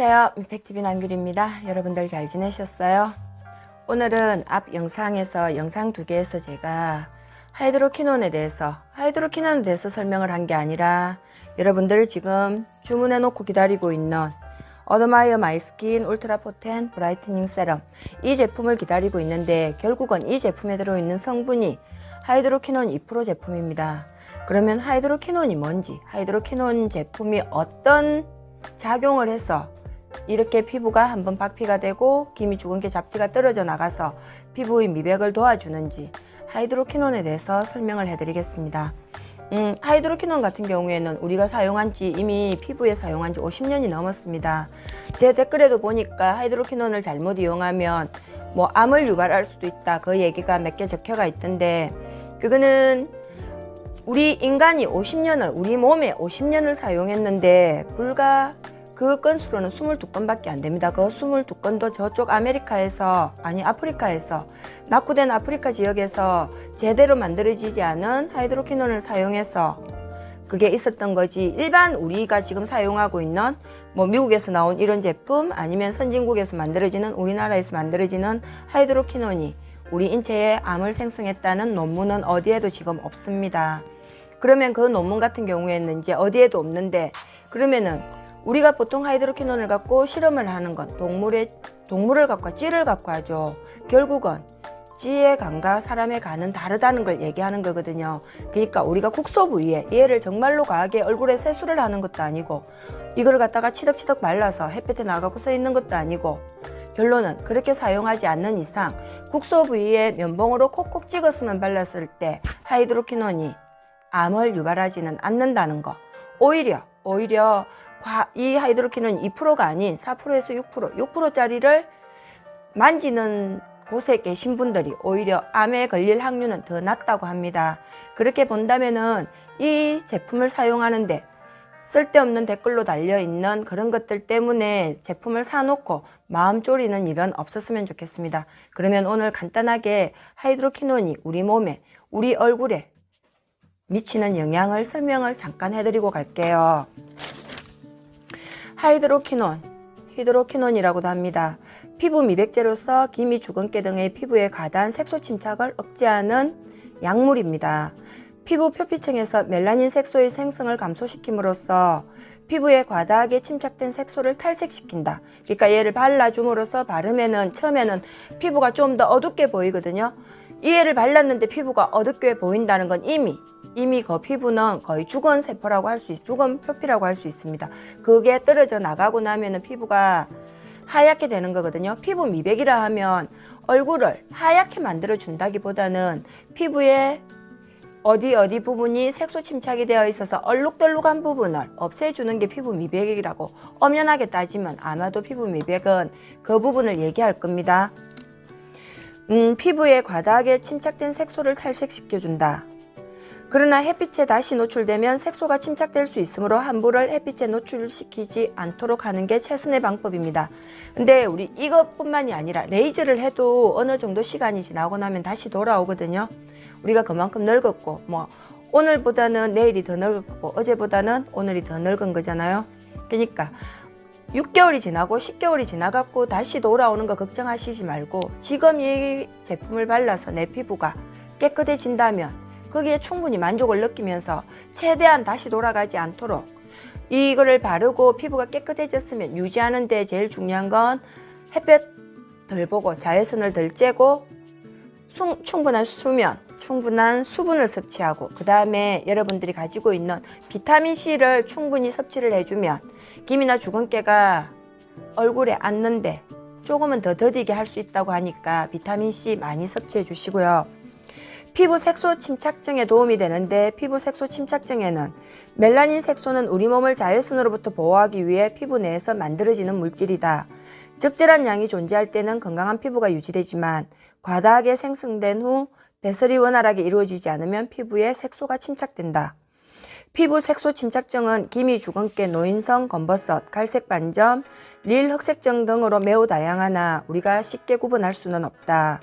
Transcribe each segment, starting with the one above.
안녕하세요. 임팩티비 남규리입니다. 여러분들 잘 지내셨어요? 오늘은 앞 영상에서 영상 2개에서 제가 하이드로퀴논에 대해서 설명을 한 게 아니라 여러분들 지금 주문해 놓고 기다리고 있는 어드마이어 마이스킨 울트라 포텐 브라이트닝 세럼, 이 제품을 기다리고 있는데 결국은 이 제품에 들어있는 성분이 하이드로퀴논 2% 제품입니다. 그러면 하이드로퀴논이 뭔지, 하이드로퀴논 제품이 어떤 작용을 해서 이렇게 피부가 한번 박피가 되고 기미 주근깨 잡티가 떨어져 나가서 피부의 미백을 도와주는지 하이드로퀴논에 대해서 설명을 해드리겠습니다. 하이드로퀴논 같은 경우에는 우리가 사용한 지 이미 피부에 사용한 지 50년이 넘었습니다. 제 댓글에도 보니까 하이드로퀴논을 잘못 이용하면 암을 유발할 수도 있다, 그 얘기가 몇 개 적혀가 있던데, 그거는 우리 인간이 50년을, 우리 몸에 50년을 사용했는데 불과 그 건수로는 22건밖에 안 됩니다. 그 22건도 저쪽 아프리카에서 낙후된 아프리카 지역에서 제대로 만들어지지 않은 하이드로퀴논을 사용해서 그게 있었던 거지, 일반 우리가 지금 사용하고 있는 미국에서 나온 이런 제품, 아니면 선진국에서 만들어지는, 우리나라에서 만들어지는 하이드로퀴논이 우리 인체에 암을 생성했다는 논문은 어디에도 지금 없습니다. 그러면 그 논문 같은 경우에는 이제 어디에도 없는데, 그러면은 우리가 보통 하이드로퀴논을 갖고 실험을 하는 건 동물을 갖고 찌를 갖고 하죠. 결국은 찌의 간과 사람의 간은 다르다는 걸 얘기하는 거거든요. 그러니까 우리가 국소 부위에 얘를 정말로 과하게 얼굴에 세수를 하는 것도 아니고, 이걸 갖다가 치덕치덕 말라서 햇볕에 나가고 서 있는 것도 아니고, 결론은 그렇게 사용하지 않는 이상 국소 부위에 면봉으로 콕콕 찍었으면 발랐을 때 하이드로퀴논이 암을 유발하지는 않는다는 거. 오히려 이 하이드로퀴논 2%가 아닌 4%에서 6%짜리를 만지는 곳에 계신 분들이 오히려 암에 걸릴 확률은 더 낮다고 합니다. 그렇게 본다면은 이 제품을 사용하는데 쓸데없는 댓글로 달려있는 그런 것들 때문에 제품을 사놓고 마음 졸이는 일은 없었으면 좋겠습니다. 그러면 오늘 간단하게 하이드로퀴논이 우리 몸에, 우리 얼굴에 미치는 영향을 설명을 잠깐 해드리고 갈게요. 히드로퀴논이라고도 합니다. 피부 미백제로서 기미, 주근깨 등의 피부에 과다한 색소 침착을 억제하는 약물입니다. 피부 표피층에서 멜라닌 색소의 생성을 감소시킴으로써 피부에 과다하게 침착된 색소를 탈색시킨다. 그러니까 얘를 발라줌으로써 바르면은 처음에는 피부가 좀 더 어둡게 보이거든요. 이 애를 발랐는데 피부가 어둡게 보인다는 건 이미 그 피부는 거의 죽은 세포라고 할 수 죽은 표피라고 할 수 있습니다. 그게 떨어져 나가고 나면은 피부가 하얗게 되는 거거든요. 피부 미백이라 하면 얼굴을 하얗게 만들어 준다기보다는 피부에 어디 부분이 색소 침착이 되어 있어서 얼룩덜룩한 부분을 없애주는 게 피부 미백이라고, 엄연하게 따지면 아마도 피부 미백은 그 부분을 얘기할 겁니다. 피부에 과다하게 침착된 색소를 탈색시켜준다. 그러나 햇빛에 다시 노출되면 색소가 침착될 수 있으므로 함부로 햇빛에 노출시키지 않도록 하는 게 최선의 방법입니다. 근데 우리 이것뿐만이 아니라 레이저를 해도 어느 정도 시간이 지나고 나면 다시 돌아오거든요. 우리가 그만큼 늙었고, 오늘보다는 내일이 더 늙었고 어제보다는 오늘이 더 늙은 거잖아요. 그러니까 6개월이 지나고 10개월이 지나갖고 다시 돌아오는 거 걱정하시지 말고, 지금 이 제품을 발라서 내 피부가 깨끗해진다면 거기에 충분히 만족을 느끼면서 최대한 다시 돌아가지 않도록 이거를 바르고 피부가 깨끗해졌으면 유지하는 데 제일 중요한 건 햇볕 덜 보고 자외선을 덜 쬐고 충분한 수면, 충분한 수분을 섭취하고, 그 다음에 여러분들이 가지고 있는 비타민C를 충분히 섭취를 해주면 기미나 주근깨가 얼굴에 앉는데 조금은 더 더디게 할 수 있다고 하니까 비타민C 많이 섭취해 주시고요. 피부 색소 침착증에 도움이 되는데, 피부 색소 침착증에는 멜라닌 색소는 우리 몸을 자외선으로부터 보호하기 위해 피부 내에서 만들어지는 물질이다. 적절한 양이 존재할 때는 건강한 피부가 유지되지만 과다하게 생성된 후 배설이 원활하게 이루어지지 않으면 피부에 색소가 침착된다. 피부 색소 침착증은 기미, 주근깨, 노인성, 검버섯, 갈색 반점, 릴 흑색증 등으로 매우 다양하나 우리가 쉽게 구분할 수는 없다.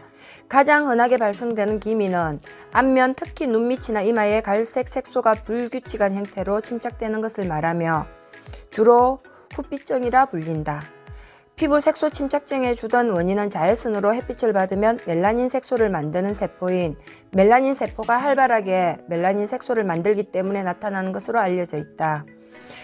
가장 흔하게 발생되는 기미는 안면, 특히 눈밑이나 이마에 갈색 색소가 불규칙한 형태로 침착되는 것을 말하며 주로 풋빛증이라 불린다. 피부 색소 침착증에 주던 원인은 자외선으로 햇빛을 받으면 멜라닌 색소를 만드는 세포인 멜라닌 세포가 활발하게 멜라닌 색소를 만들기 때문에 나타나는 것으로 알려져 있다.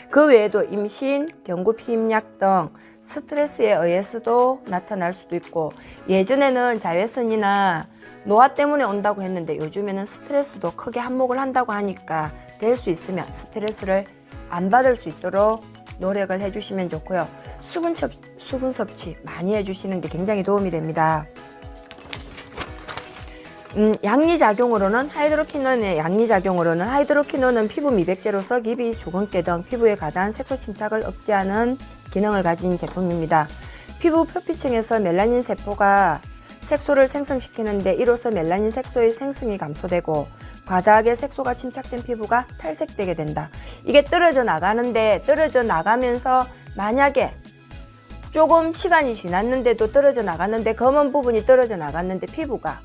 그 외에도 임신, 경구 피임약 등 스트레스에 의해서도 나타날 수도 있고, 예전에는 자외선이나 노화 때문에 온다고 했는데 요즘에는 스트레스도 크게 한몫을 한다고 하니까 될 수 있으면 스트레스를 안 받을 수 있도록 노력을 해주시면 좋고요. 수분 섭취 많이 해주시는 게 굉장히 도움이 됩니다. 양리작용으로는 하이드로퀴논은 피부 미백제로서 기비, 주근깨 등 피부에 가다한 색소 침착을 억제하는 기능을 가진 제품입니다. 피부 표피층에서 멜라닌 세포가 색소를 생성시키는데 이로써 멜라닌 색소의 생성이 감소되고 과다하게 색소가 침착된 피부가 탈색되게 된다. 이게 떨어져 나가면서 만약에 조금 시간이 지났는데도 떨어져 나갔는데, 검은 부분이 떨어져 나갔는데 피부가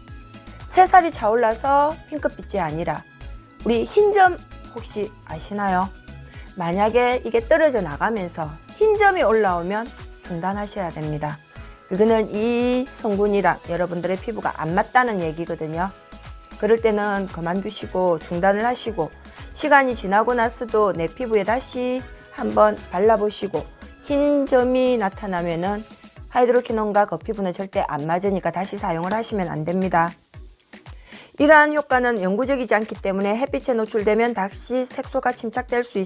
새살이 차올라서 핑크빛이 아니라 우리 흰 점 혹시 아시나요? 만약에 이게 떨어져 나가면서 흰 점이 올라오면 중단하셔야 됩니다. 그거는 이 성분이랑 여러분들의 피부가 안 맞다는 얘기거든요. 그럴 때는 그만두시고 중단을 하시고, 시간이 지나고 나서도 내 피부에 다시 한번 발라보시고 흰 점이 나타나면은 하이드로퀴논과 그 피부는 절대 안 맞으니까 다시 사용을 하시면 안 됩니다. 이러한 효과는 영구적이지 않기 때문에 햇빛에 노출되면 다시 색소가 침착될 수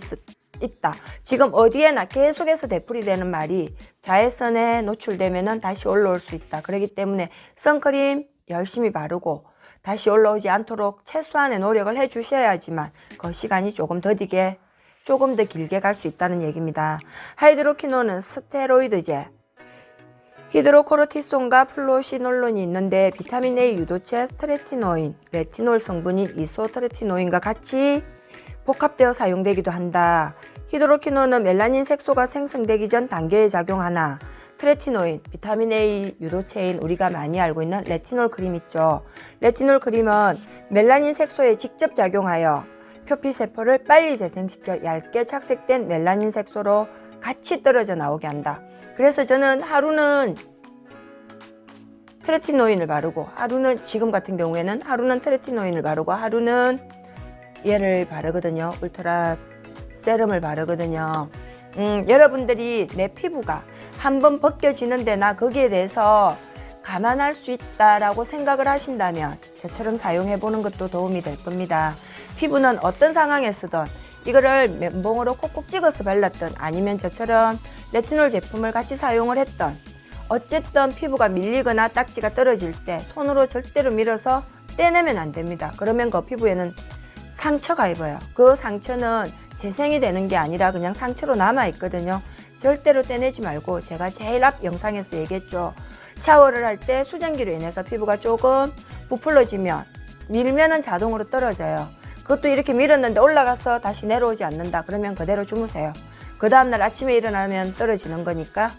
있다. 지금 어디에나 계속해서 되풀이되는 말이 자외선에 노출되면 다시 올라올 수 있다. 그렇기 때문에 선크림 열심히 바르고 다시 올라오지 않도록 최소한의 노력을 해주셔야지만 그 시간이 조금 더 길게 갈 수 있다는 얘기입니다. 하이드로퀴논은 스테로이드제, 히드로코르티손과 플로시놀론이 있는데 비타민 A 유도체 트레티노인, 레티놀 성분인 이소트레티노인과 같이 복합되어 사용되기도 한다. 히드로퀴논은 멜라닌 색소가 생성되기 전 단계에 작용하나, 트레티노인, 비타민 A 유도체인 우리가 많이 알고 있는 레티놀 크림 있죠. 레티놀 크림은 멜라닌 색소에 직접 작용하여 표피세포를 빨리 재생시켜 얇게 착색된 멜라닌 색소로 같이 떨어져 나오게 한다. 그래서 저는 하루는 트레티노인을 바르고 지금 같은 경우에는 하루는 트레티노인을 바르고 하루는 얘를 바르거든요. 울트라 세럼을 바르거든요. 여러분들이 내 피부가 한번 벗겨지는데 나 거기에 대해서 감안할 수 있다라고 생각을 하신다면 저처럼 사용해 보는 것도 도움이 될 겁니다. 피부는 어떤 상황에서든 이거를 면봉으로 콕콕 찍어서 발랐든 아니면 저처럼 레티놀 제품을 같이 사용을 했던, 어쨌든 피부가 밀리거나 딱지가 떨어질 때 손으로 절대로 밀어서 떼내면 안 됩니다. 그러면 그 피부에는 상처가 입어요. 그 상처는 재생이 되는 게 아니라 그냥 상처로 남아 있거든요. 절대로 떼내지 말고, 제가 제일 앞 영상에서 얘기했죠. 샤워를 할 때 수증기로 인해서 피부가 조금 부풀러지면 밀면은 자동으로 떨어져요. 그것도 이렇게 밀었는데 올라가서 다시 내려오지 않는다. 그러면 그대로 주무세요. 그 다음날 아침에 일어나면 떨어지는 거니까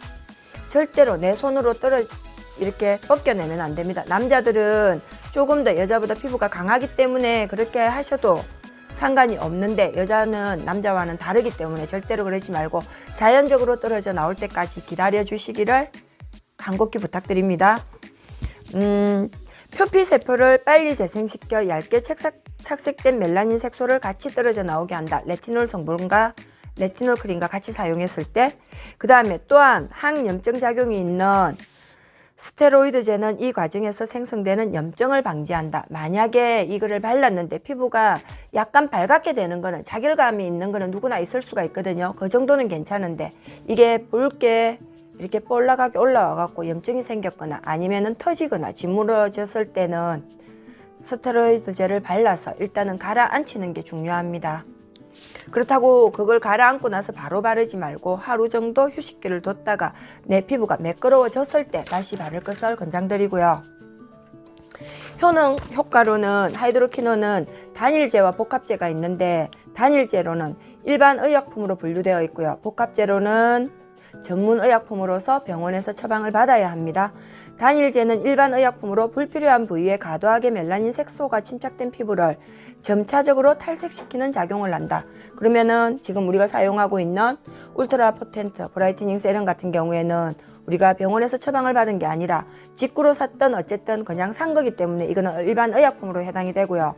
절대로 내 손으로 이렇게 벗겨내면 안 됩니다. 남자들은 조금 더 여자보다 피부가 강하기 때문에 그렇게 하셔도 상관이 없는데, 여자는 남자와는 다르기 때문에 절대로 그러지 말고 자연적으로 떨어져 나올 때까지 기다려 주시기를 간곡히 부탁드립니다. 표피세포를 빨리 재생시켜 얇게 착색된 멜라닌 색소를 같이 떨어져 나오게 한다. 레티놀 성분과 레티놀 크림과 같이 사용했을 때. 그 다음에 또한 항염증 작용이 있는 스테로이드제는 이 과정에서 생성되는 염증을 방지한다. 만약에 이거를 발랐는데 피부가 약간 발갛게 되는 거는, 자결감이 있는 거는 누구나 있을 수가 있거든요. 그 정도는 괜찮은데 이게 붉게 이렇게 볼락하게 올라와 갖고 염증이 생겼거나 아니면은 터지거나 짓무러졌을 때는 스테로이드제를 발라서 일단은 가라앉히는 게 중요합니다. 그렇다고 그걸 가라앉고 나서 바로 바르지 말고 하루 정도 휴식기를 뒀다가 내 피부가 매끄러워졌을 때 다시 바를 것을 권장드리고요. 효과로는 하이드로퀴논은 단일제와 복합제가 있는데, 단일제로는 일반 의약품으로 분류되어 있고요. 복합제로는 전문 의약품으로서 병원에서 처방을 받아야 합니다. 단일제는 일반 의약품으로 불필요한 부위에 과도하게 멜라닌 색소가 침착된 피부를 점차적으로 탈색시키는 작용을 한다. 그러면은 지금 우리가 사용하고 있는 울트라 포텐트 브라이트닝 세럼 같은 경우에는 우리가 병원에서 처방을 받은 게 아니라 직구로 샀던 어쨌든 그냥 산 거기 때문에 이거는 일반 의약품으로 해당이 되고요.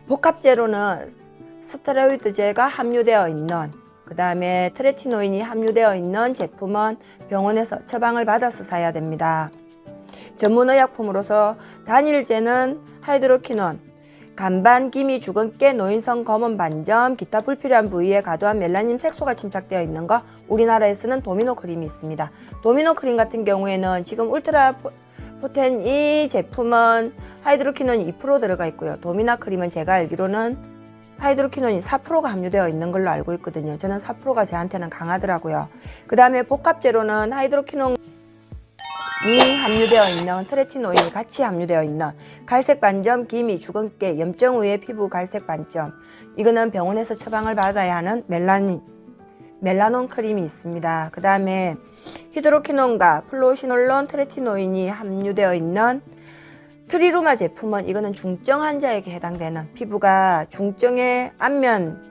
복합제로는 스테로이드제가 함유되어 있는, 그 다음에 트레티노인이 함유되어 있는 제품은 병원에서 처방을 받아서 사야 됩니다. 전문의약품으로서 단일제는 하이드로퀴논, 간반, 기미, 주근깨, 노인성, 검은 반점, 기타 불필요한 부위에 과도한 멜라닌 색소가 침착되어 있는 거, 우리나라에서는 도미노 크림이 있습니다. 도미노 크림 같은 경우에는 지금 울트라 포텐 이 제품은 하이드로퀴논이 2% 들어가 있고요. 도미나 크림은 제가 알기로는 하이드로퀴논이 4%가 함유되어 있는 걸로 알고 있거든요. 저는 4%가 저한테는 강하더라고요. 그 다음에 복합제로는 하이드로퀴논이 함유되어 있는 트레티노인이 같이 함유되어 있는 갈색 반점, 기미, 주근깨, 염증 후의 피부 갈색 반점, 이거는 병원에서 처방을 받아야 하는 멜라논 크림이 있습니다. 그 다음에 히드로퀴논과 플로시놀론, 트레티노인이 함유되어 있는 트리루마 제품은 이거는 중증 환자에게 해당되는, 피부가 중증의 안면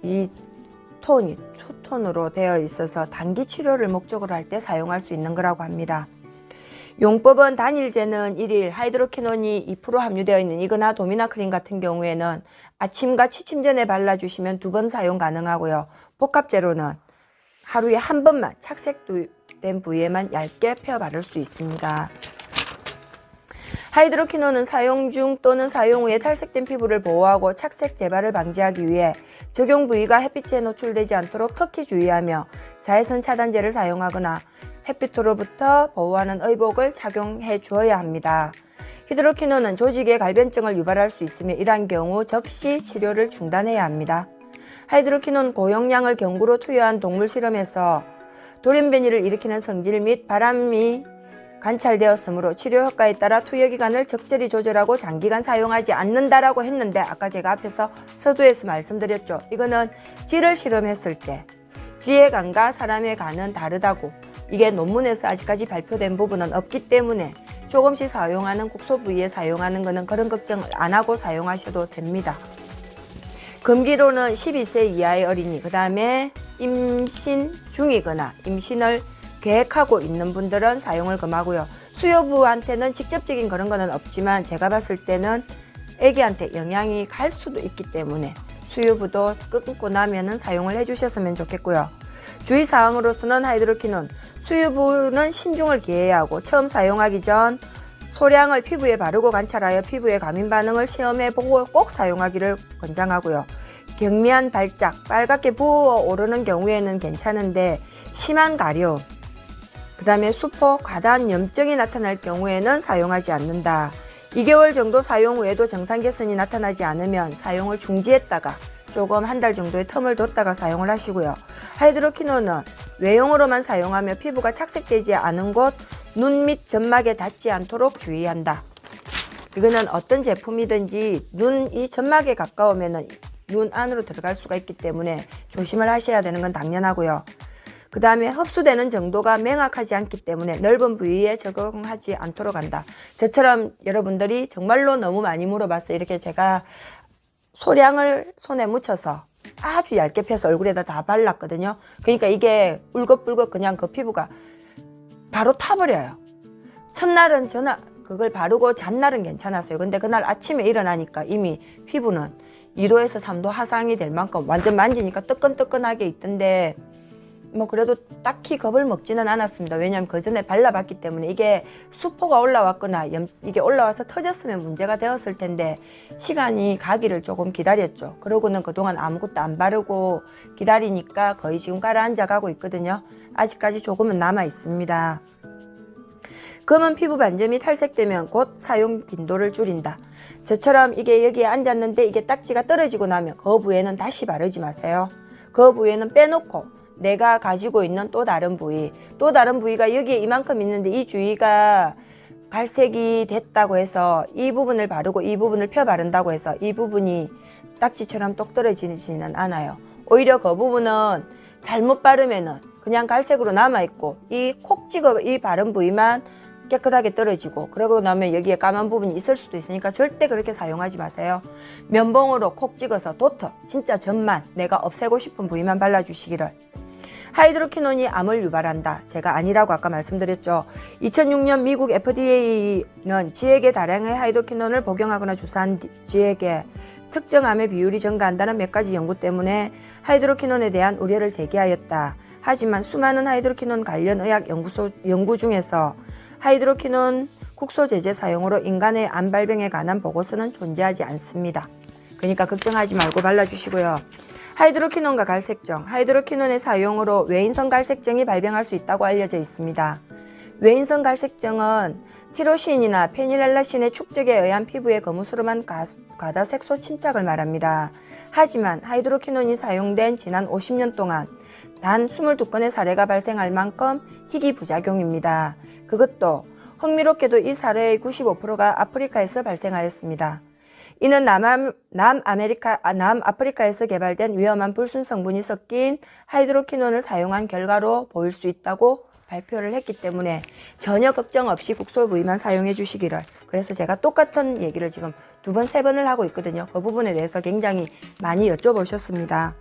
이 톤이 투톤으로 되어 있어서 단기 치료를 목적으로 할 때 사용할 수 있는 거라고 합니다. 용법은 단일제는 1일, 하이드로퀴논이 2% 함유되어 있는 이거나 도미나 크림 같은 경우에는 아침과 취침 전에 발라주시면 2번 사용 가능하고요. 복합제로는 하루에 한 번만 착색된 부위에만 얇게 펴 바를 수 있습니다. 하이드로퀴논은 사용 중 또는 사용 후에 탈색된 피부를 보호하고 착색 재발을 방지하기 위해 적용 부위가 햇빛에 노출되지 않도록 특히 주의하며 자외선 차단제를 사용하거나 햇빛으로부터 보호하는 의복을 착용해 주어야 합니다. 히드로퀴논은 조직의 갈변증을 유발할 수 있으며 이러한 경우 즉시 치료를 중단해야 합니다. 하이드로퀴논 고용량을 경구로 투여한 동물 실험에서 돌연변이를 일으키는 성질 및 바람이 관찰되었으므로 치료 효과에 따라 투여 기간을 적절히 조절하고 장기간 사용하지 않는다라고 했는데, 아까 제가 앞에서 서두에서 말씀드렸죠. 이거는 쥐를 실험했을 때 쥐의 간과 사람의 간은 다르다고, 이게 논문에서 아직까지 발표된 부분은 없기 때문에 조금씩 사용하는 국소 부위에 사용하는 거는 그런 걱정을 안 하고 사용하셔도 됩니다. 금기로는 12세 이하의 어린이, 그 다음에 임신 중이거나 임신을 계획하고 있는 분들은 사용을 금하고요. 수요부한테는 직접적인 그런 거는 없지만 제가 봤을 때는 아기한테 영향이 갈 수도 있기 때문에 수요부도 끊고 나면은 사용을 해주셨으면 좋겠고요. 주의사항으로서는 하이드로퀴논, 수요부는 신중을 기해야 하고 처음 사용하기 전 소량을 피부에 바르고 관찰하여 피부의 과민 반응을 시험해보고 꼭 사용하기를 권장하고요. 경미한 발작, 빨갛게 부어오르는 경우에는 괜찮은데 심한 가려움, 그 다음에 수포, 과다한 염증이 나타날 경우에는 사용하지 않는다. 2개월 정도 사용 후에도 정상 개선이 나타나지 않으면 사용을 중지했다가 조금 한 달 정도의 텀을 뒀다가 사용을 하시고요. 하이드로퀴논은 외용으로만 사용하며 피부가 착색되지 않은 곳, 눈 및 점막에 닿지 않도록 주의한다. 이거는 어떤 제품이든지 눈이 점막에 가까우면 눈 안으로 들어갈 수가 있기 때문에 조심을 하셔야 되는 건 당연하고요. 그 다음에 흡수되는 정도가 명확하지 않기 때문에 넓은 부위에 적용하지 않도록 한다. 저처럼 여러분들이 정말로 너무 많이 물어봤어요. 이렇게 제가 소량을 손에 묻혀서 아주 얇게 펴서 얼굴에다 다 발랐거든요. 그러니까 이게 울긋불긋 그냥 그 피부가 바로 타버려요. 첫날은 그걸 바르고 잔날은 괜찮았어요. 근데 그날 아침에 일어나니까 이미 피부는 2도에서 3도 하상이 될 만큼 완전 만지니까 뜨끈뜨끈하게 있던데, 뭐 그래도 딱히 겁을 먹지는 않았습니다. 왜냐하면 그 전에 발라봤기 때문에. 이게 수포가 올라왔거나 이게 올라와서 터졌으면 문제가 되었을 텐데 시간이 가기를 조금 기다렸죠. 그러고는 그동안 아무것도 안 바르고 기다리니까 거의 지금 가라앉아 가고 있거든요. 아직까지 조금은 남아 있습니다. 검은 피부 반점이 탈색되면 곧 사용 빈도를 줄인다. 저처럼 이게 여기에 앉았는데 이게 딱지가 떨어지고 나면 그 부위에는 다시 바르지 마세요. 그 부위에는 빼놓고 내가 가지고 있는 또 다른 부위가 여기에 이만큼 있는데 이 주위가 갈색이 됐다고 해서 이 부분을 바르고 이 부분을 펴 바른다고 해서 이 부분이 딱지처럼 똑 떨어지지는 않아요. 오히려 그 부분은 잘못 바르면은 그냥 갈색으로 남아있고 이 콕 찍어 이 바른 부위만 깨끗하게 떨어지고, 그러고 나면 여기에 까만 부분이 있을 수도 있으니까 절대 그렇게 사용하지 마세요. 면봉으로 콕 찍어서 도터, 진짜 점만, 내가 없애고 싶은 부위만 발라주시기를. 하이드로퀴논이 암을 유발한다. 제가 아니라고 아까 말씀드렸죠. 2006년 미국 FDA는 쥐에게 다량의 하이드로퀴논을 복용하거나 주사한 쥐에게 특정 암의 비율이 증가한다는 몇 가지 연구 때문에 하이드로퀴논에 대한 우려를 제기하였다. 하지만 수많은 하이드로퀴논 관련 의학 연구 중에서 하이드로퀴논 국소 제제 사용으로 인간의 암 발병에 관한 보고서는 존재하지 않습니다. 그러니까 걱정하지 말고 발라주시고요. 하이드로퀴논과 갈색정. 하이드로퀴논의 사용으로 외인성 갈색정이 발병할 수 있다고 알려져 있습니다. 외인성 갈색정은 티로신이나 페닐알라신의 축적에 의한 피부의 거무스름한 과다 색소 침착을 말합니다. 하지만 하이드로퀴논이 사용된 지난 50년 동안 단 22건의 사례가 발생할 만큼 희귀 부작용입니다. 그것도 흥미롭게도 이 사례의 95%가 아프리카에서 발생하였습니다. 이는 남아프리카에서 개발된 위험한 불순 성분이 섞인 하이드로퀴논을 사용한 결과로 보일 수 있다고 발표를 했기 때문에 전혀 걱정 없이 국소 부위만 사용해 주시기를. 그래서 제가 똑같은 얘기를 지금 2번, 3번을 하고 있거든요. 그 부분에 대해서 굉장히 많이 여쭤보셨습니다.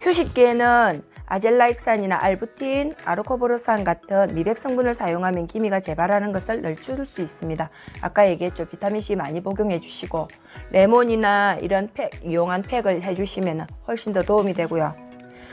휴식기에는 아젤라익산이나 알부틴, 아르코보르산 같은 미백 성분을 사용하면 기미가 재발하는 것을 늦출 수 있습니다. 아까 얘기했죠. 비타민C 많이 복용해 주시고 레몬이나 이런 이용한 팩을 해주시면 훨씬 더 도움이 되고요.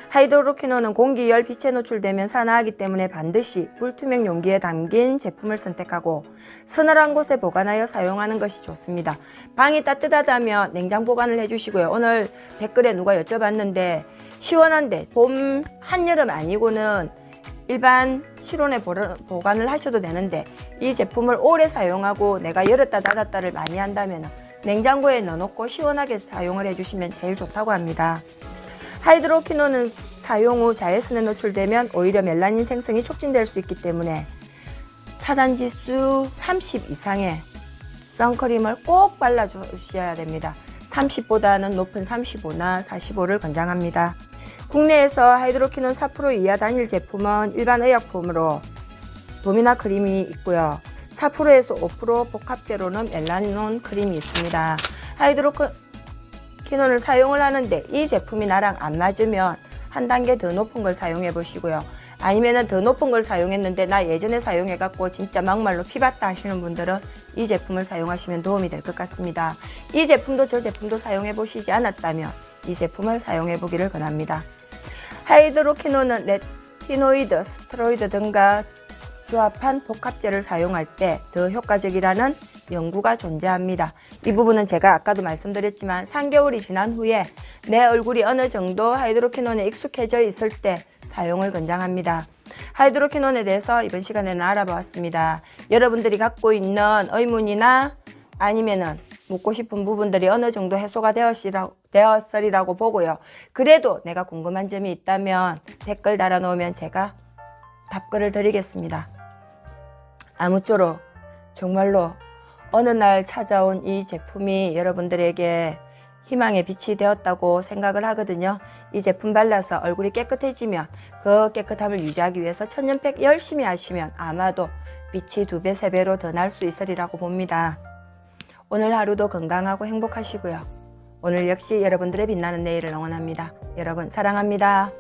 하이드로퀴논은 공기열 빛에 노출되면 산화하기 때문에 반드시 불투명 용기에 담긴 제품을 선택하고 서늘한 곳에 보관하여 사용하는 것이 좋습니다. 방이 따뜻하다면 냉장 보관을 해주시고요. 오늘 댓글에 누가 여쭤봤는데 시원한데 봄, 한여름 아니고는 일반 실온에 보관을 하셔도 되는데 이 제품을 오래 사용하고 내가 열었다 닫았다를 많이 한다면 냉장고에 넣어놓고 시원하게 사용을 해주시면 제일 좋다고 합니다. 하이드로퀴논은 사용 후 자외선에 노출되면 오히려 멜라닌 생성이 촉진될 수 있기 때문에 차단지수 30 이상의 선크림을 꼭 발라주셔야 됩니다. 30보다는 높은 35나 45를 권장합니다. 국내에서 하이드로퀴논 4% 이하 단일 제품은 일반 의약품으로 도미나 크림이 있고요. 4%에서 5% 복합제로는 멜라논 크림이 있습니다. 하이드로퀴논을 사용을 하는데 이 제품이 나랑 안 맞으면 한 단계 더 높은 걸 사용해 보시고요. 아니면은 더 높은 걸 사용했는데 나 예전에 사용해갖고 진짜 막말로 피봤다 하시는 분들은 이 제품을 사용하시면 도움이 될 것 같습니다. 이 제품도 저 제품도 사용해 보시지 않았다면 이 제품을 사용해 보기를 권합니다. 하이드로퀴논은 레티노이드, 스테로이드 등과 조합한 복합제를 사용할 때 더 효과적이라는 연구가 존재합니다. 이 부분은 제가 아까도 말씀드렸지만 3개월이 지난 후에 내 얼굴이 어느 정도 하이드로퀴논에 익숙해져 있을 때 사용을 권장합니다. 하이드로퀴논에 대해서 이번 시간에는 알아보았습니다. 여러분들이 갖고 있는 의문이나 아니면은 묻고 싶은 부분들이 어느 정도 해소가 되었으리라고 보고요. 그래도 내가 궁금한 점이 있다면 댓글 달아놓으면 제가 답글을 드리겠습니다. 아무쪼록 정말로 어느 날 찾아온 이 제품이 여러분들에게 희망의 빛이 되었다고 생각을 하거든요. 이 제품 발라서 얼굴이 깨끗해지면 그 깨끗함을 유지하기 위해서 천연팩 열심히 하시면 아마도 빛이 2배, 3배로 더 날 수 있으리라고 봅니다. 오늘 하루도 건강하고 행복하시고요. 오늘 역시 여러분들의 빛나는 내일을 응원합니다. 여러분 사랑합니다.